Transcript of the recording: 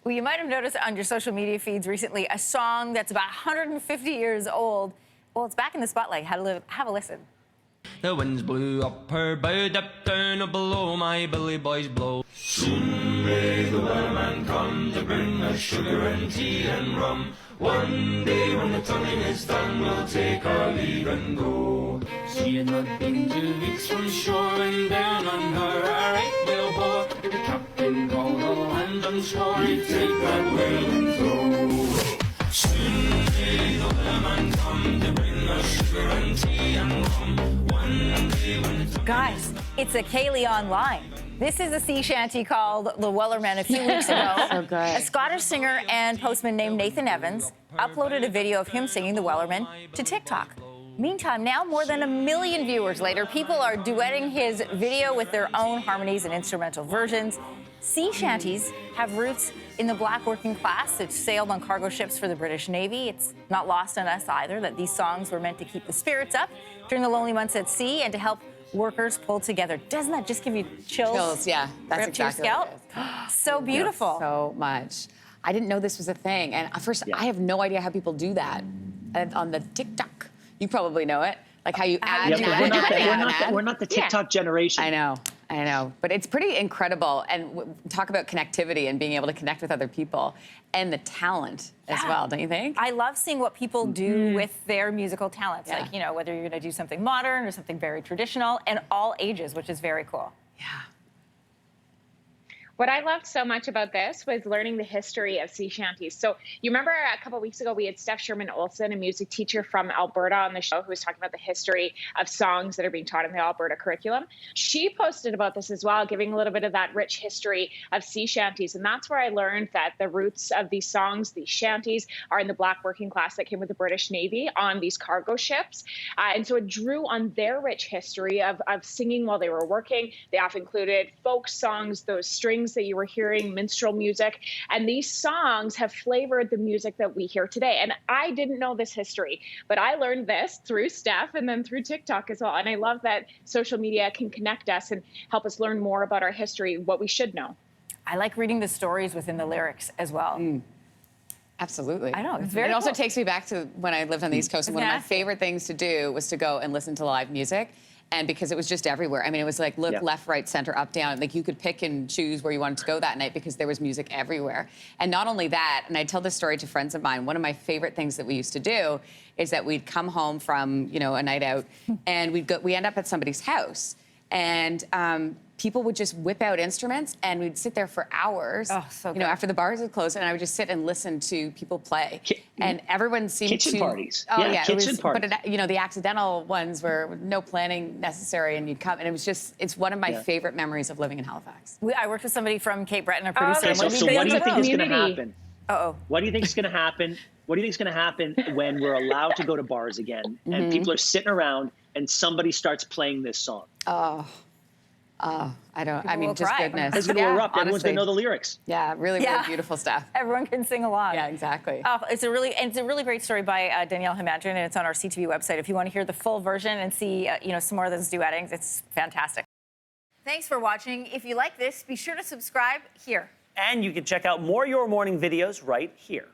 Well, you might have noticed on your social media feeds recently a song that's about 150 years old. Well, it's back in the spotlight. Have a listen. The winds blew up her bow, up down or below, my bully boys blow. Soon may the wellman come to bring us sugar and tea and rum. One day when the tonguing is done, we'll take our leave and go. She had not been 2 weeks from shore, and down on her a right whale bore. The captain called all hands on shore, he'd take that whale and throw. Soon may the wellman come to bring us sugar and tea and rum. One day when the Guys, it's a Kaylee online. This is a sea shanty called The Wellerman a few weeks ago. So good. A Scottish singer and postman named Nathan Evans uploaded a video of him singing The Wellerman to TikTok. Meantime, now more than 1 million viewers later, people are duetting his video with their own harmonies and instrumental versions. Sea shanties have roots in the black working class that sailed on cargo ships for the British Navy. It's not lost on us either that these songs were meant to keep the spirits up during the lonely months at sea and to help workers pull together. Doesn't that just give you chills? Chills, yeah. That's Right up to your exactly scalp? what it is. So beautiful. So much. I didn't know this was a thing. And at first, I have no idea how people do that. And on the TikTok, you probably know it. Like how you add Yeah, an but ad. we're not the TikTok generation. I know. But it's pretty incredible. And talk about connectivity and being able to connect with other people and the talent as well, don't you think? I love seeing what people do with their musical talents. Yeah. Like, you know, whether you're going to do something modern or something very traditional and all ages, which is very cool. Yeah. What I loved so much about this was learning the history of sea shanties. So you remember a couple of weeks ago, we had Steph Sherman-Olsen, a music teacher from Alberta on the show, who was talking about the history of songs that are being taught in the Alberta curriculum. She posted about this as well, giving a little bit of that rich history of sea shanties. And that's where I learned that the roots of these songs, these shanties, are in the black working class that came with the British Navy on these cargo ships. And so it drew on their rich history of singing while they were working. They often included folk songs, those strings that you were hearing, minstrel music, and these songs have flavored the music that we hear today. And I didn't know this history, but I learned this through Steph and then through TikTok as well. And I love that social media can connect us and help us learn more about our history, what we should know. I like reading the stories within the lyrics as well. Absolutely. I know, it's very It also cool. takes me back to when I lived on the East Coast. And one of my favorite things to do was to go and listen to live music. And because it was just everywhere. I mean, it was like, look, left, right, center, up, down. Like you could pick and choose where you wanted to go that night because there was music everywhere. And not only that, and I tell this story to friends of mine, one of my favorite things that we used to do is that we'd come home from, you know, a night out and we end up at somebody's house. And people would just whip out instruments and we'd sit there for hours, Oh, so you know, good. after the bars had closed, and I would just sit and listen to people play. And everyone seemed Kitchen to... parties. Oh, Yeah, yeah, kitchen it was, parties. But, you know, the accidental ones were no planning necessary, and you'd come, and it was just, it's one of my favorite memories of living in Halifax. I worked with somebody from Cape Breton, a producer. that's So what do you think is going to happen? Uh-oh. What do you think is going to happen? What do you think is going to happen when we're allowed to go to bars again and people are sitting around and somebody starts playing this song? I don't, I People mean, will just cry. goodness. It's going to erupt. Everyone's honestly. going to know the lyrics. Yeah, really, Yeah. really beautiful stuff. Everyone can sing along. Yeah, exactly. Oh, it's a really great story by Danielle Himadrin, and it's on our CTV website. If you want to hear the full version and see, you know, some more of those duettings, it's fantastic. Thanks for watching. If you like this, be sure to subscribe here. And you can check out more Your Morning videos right here.